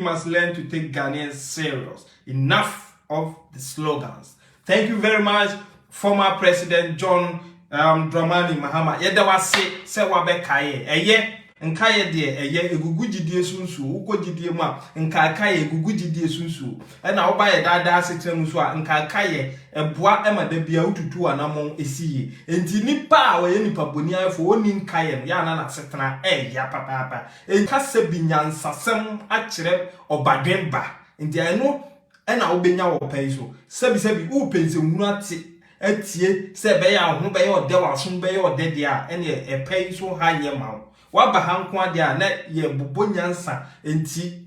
must learn to take Ghanaians serious. Enough of the slogans. Thank you very much, former President John Dramani Mahama. Yeda wase se wabekaye. Eye nkaye de eye egugu gidie sunsu. Uko gidie ma nkakaye egugu gidie sunsu. Ena oba ye dada asetrem so a nkakaye eboa ema da bia ututu anamon esiye. Enti nipa a we nipa boni afo oni nkaye no ya na na setena ya papa. Enka se binyansasem a kire obadwenba. Enti eno ena obenya wo pai so. Sebi u pense hunu ate atie se be ya ho be ya ode waso be ya ode dia ene e pai so ha ye ma waba hanko ade a na ye bobo nyansa enti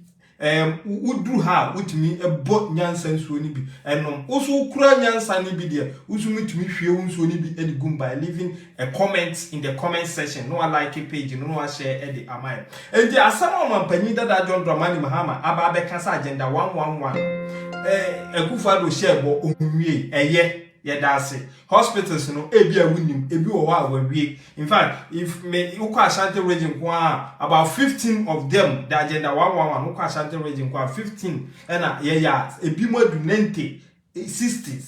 udru ha utumi ebo nyansa nsuo ni bi enom usu kura nyansa ni bi de usu mutumi hwie nsuo ni bi edi gum by leaving a comment in the comment section. No like page no share edi amai enti asama mampanyi dada John Dramani Mahama aba be kasa agenda 111 ekufado share bo onwie eye yedase hospitals no ebi awunim ebi wo wa wawie. In fact, if me ukwa Ashanti region kwa about 15 of them the agenda 111 ukwa Ashanti region kwa 15 na ya ebi mo du 90 60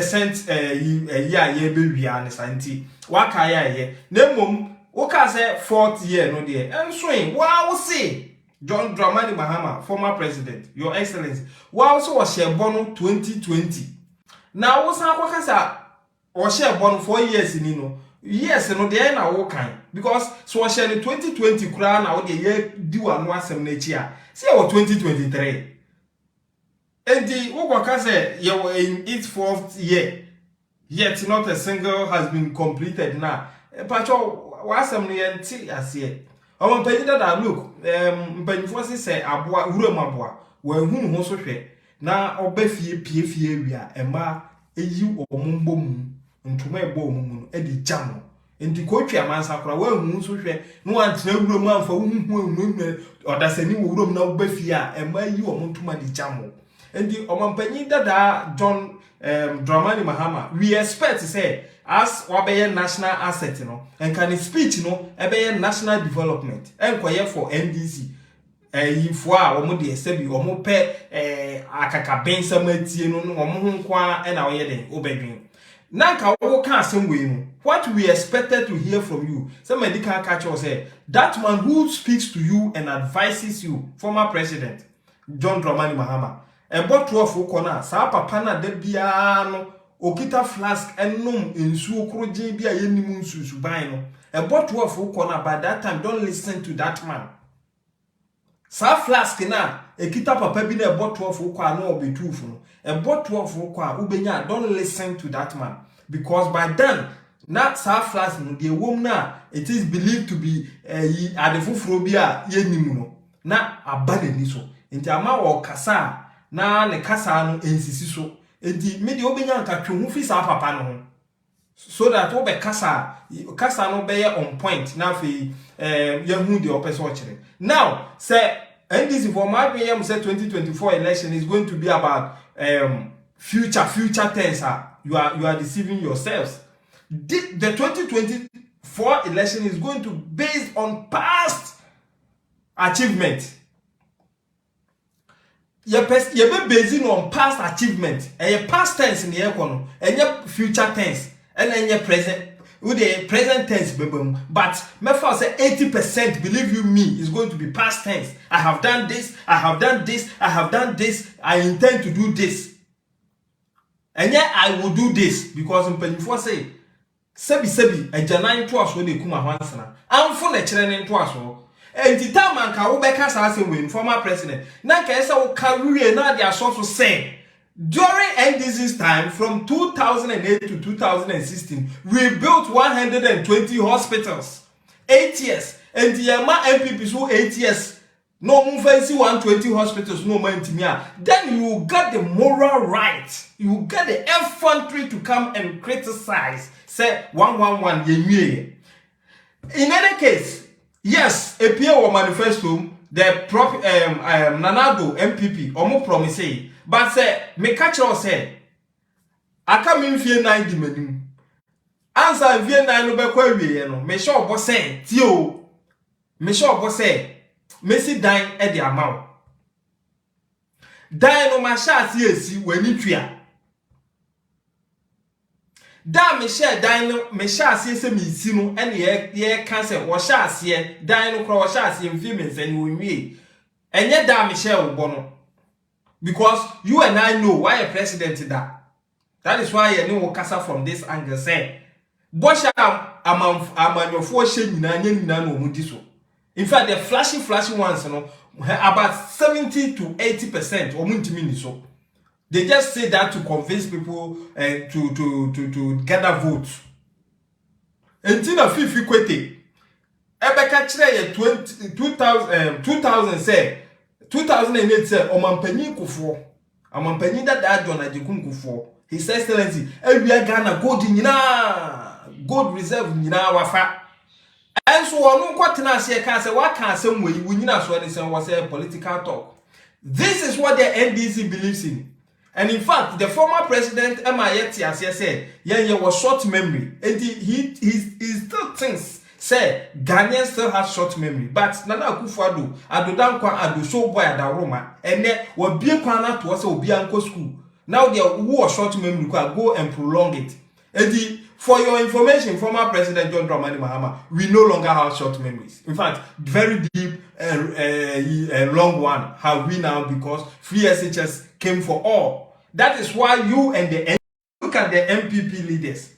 70% ye be wia ne santi waka ye na mom uka say 4th year no there enso wa wo say John Dramani Mahama, former president, your excellency, wa so was share bono 2020. Now was akwa or share bond 4 years in yes no dey na wo kan because so share 2020 kura na wo dey year do anu asem na chi a say 2023 and the wo kwa say you were in its 4th year yet not a single has been completed now pacho wasem no yenti ase o man pedi that look mpanifo say aboa wuram aboa wa hunu ho so hwe na obafie piefie wia ema eyi omumbom ntuma ebo omumu edi jamo enti ko twa mansa kora wa hu so hwe no antena wuram amfa hu odasani wuram na obafie a ema yi omuntuma di jamo enti omampanyi dada John Dramani Mahama we expect say as wabeye national asset no and can speech no ebeye national development enkoye for NDC yifo a omo de esebi omo pe akaka bensa matie no omo ho kwa na wo ye den obedwen nanka wo ka asem we no what we expected to hear from you some medical catch us say that man who speaks to you and advises you former president John Dramani Mahama bottle of ukona sa papa na da bia no okita flask enum ensuo kroje bia yenimu nsusu ban no bottle of ukona by that time don't listen to that man. Sa flask na ekita papa bi na bottle of ukwa na obetufu no bottle of ukwa ubenya don't listen to that man because by then na sa flask no the wom na it is believed to be adefufuro bi a yenimu no na abanani so enti ama wo kasa na ne kasa no ensisi so enti me de obenya nkatwe hu fi sa papa no ho so that wo be kasa no be on point na fi yahu de opese o kire now say NDC for my PM say 2024 election is going to be about future tense. You are deceiving yourselves. The 2024 election is going to be based on past achievement. You be based on past achievement. And your past tense in the economy, and your future tense, and then your present. With the present tense, but my father say 80%, believe you me, is going to be past tense. I have done this, I have done this, I have done this, I intend to do this. And yet I will do this because in Penifo say, Sebi, a janine to us when they come at once. I'm for the children to us. And the time man can go back as a win, former president. Nanka Esa career, now they are so to say. During NDC's time, from 2008 to 2016, we built 120 hospitals. 8 years. And the Yama MPPs who 8 years. No more fancy 120 hospitals, no more intimia. Then you got the moral right. You got the infantry to come and criticize. Say 111 ye. In any case, yes, a PO manifesto, the Nanado MPP, almost promising. But say, me catch you say, I come in fear 90 minutes. Answer fear 9 no be kwa wie no. Me sure boss say, tio. Me sure boss say, Messi dying at the amount. Dying on my shots, yes, when you tria. Da Michelle dying, Michelle says me, Sino, and ye cancer, or shots here, dying across shots in females and we. And yet, da Michelle Bono. Because you and I know why a president that. That is why I know Casa from this angle say. Bosha am your fortune in in fact, the flashy ones, you know, about 70 to 80% or muntimini so. They just say that to convince people to gather votes. And Tina Fifi Kwete, Ebeka Chile 2000 say 2008 say Omampeni Kufo. Omampeni that John Ajikun Kufo. His Excellency, Ebia Ghana gold reserve nina wafa. And so on what say can say what can some way we need as well was a political talk. This is what the NDC believes in. And in fact, the former president Emayeti as he said, yeah, was short memory. And he still thinks say Ghanaians still have short memory. But Nana Akufo-Addo, Addo show boy at Roma, and then will be a corner to us will be uncle school. Now they are short memory can go and prolong it. And for your information, former President John Dramani Mahama, we no longer have short memories. In fact, very deep and long one have we now because free SHS came for all. That is why you and the look at the MPP leaders.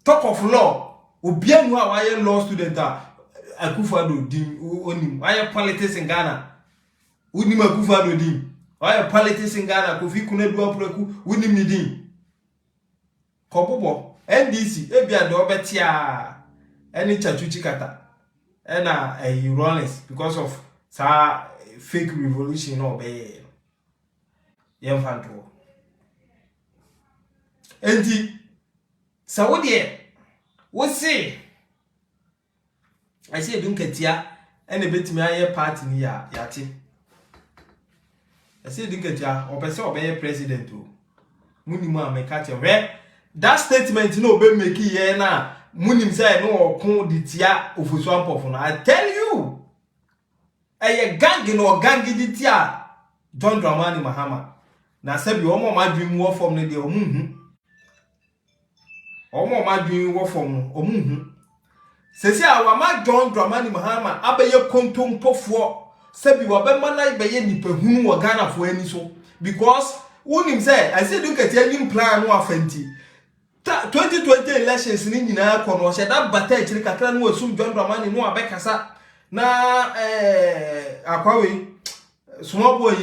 Talk of law. Obianu why law student Akufo-Addo dim onim. Why politics in Ghana? Unim Akufo-Addo dim. Why politics in Ghana? Kofi Kunedu Apreku unim ni dim. Kobobo NDC ebia do betia any chachuchi kata na Rollins because of sa fake revolution no be yemfanto enti sa wo de wo se I say dunkatia ene betimi aye party ni ya yate I say dunkatia opese obeye president o munimu ameka te that statement no be make here na munim say no okun ditia ofusuampo fo. I tell you gang no gang ditia John Dramani Mahama na say bi omo madwin wo form ne de omuhu omo madwin wo form omuhu sesi awama John Dramani Mahama abeye kontompofo say bi wo be manai beye nipahunu wo Ghana fo ani so because unim say I say look at any plan no afenti 2020 elections ni nyina kono she da bata chiri kakra no asum John Dramani no abekasa na akwawe small boy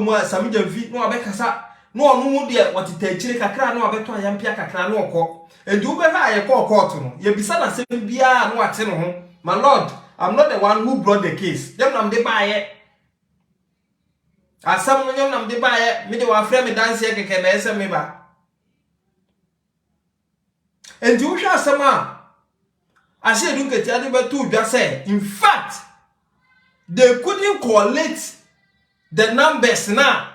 mu Samijamfi no abekasa no onu mu de watita chiri kakra no abeto ayampia kakra no okọ edu be ha ye court no ye bisa na sem bia no ate no ho my lord I'm not the one who brought the case dem nam de baaye asam no nyam nam de baaye me de wa frɛ me dance ye keke na ese me ba. And you shall sama. I said, look at the two just say. In fact, they couldn't collect the numbers now.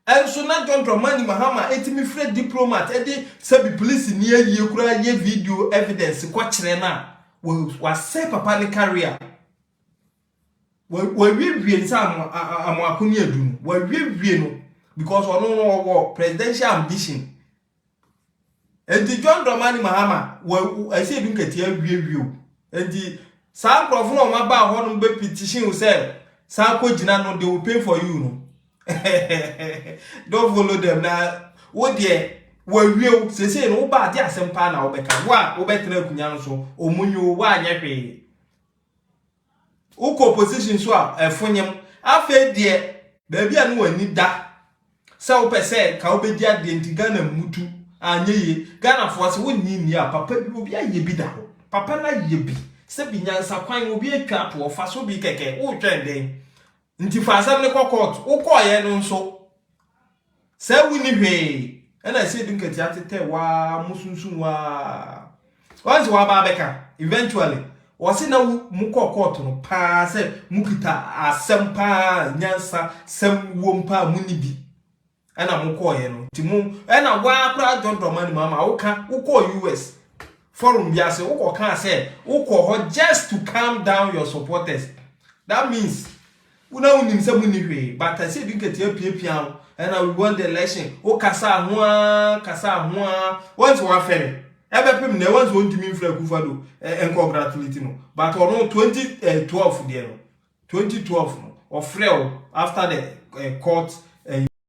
And so now John Dramani Mahama, etimi free diplomat, edi sabi police near you kura ye video evidence kwachire na was say papa ni career. We some amakuni edunu. We no because ono presidential ambition. And the John Dramani Mahama, I say don't get here review. And the Sam Profano Maba Honor be petition will say, Sanko Jinano, they will pay for you. No? Don't follow them now. What dear, well, real, say, no bad, yes, some pana or better. Why, better Kunyanso, or Munyu, why, yappy. Oko position swap, a phonium, I fed dear, baby, I know I need that. So per se, Kaubedia, the Antigana Mutu. Anye Ghana for us won ni ya papa bi obi aye bi da ho papa na ye bi se bi nyansa kwan obi atwa to ofa so bi keke wo twen den nti fa asam ne court wo ko ye no nso se wuni hwe na se dun kati atete wa musunsun wa once wa ba beka eventually wose na mu court no pa se mukita asem pa nyansa sem wo mpa muni bi ana mo call ye no timu na wa kura John Dramani Mahama wo ka wo call US forum bi ase wo can say wo just to calm down your supporters. That means una unim se munihwe, but I say you get your pia and I will want the election. O kasa ho once wa fere ebepem na once won timi mfra kufado en congratulate no, but on 2012 there no 2012 no or frel after the court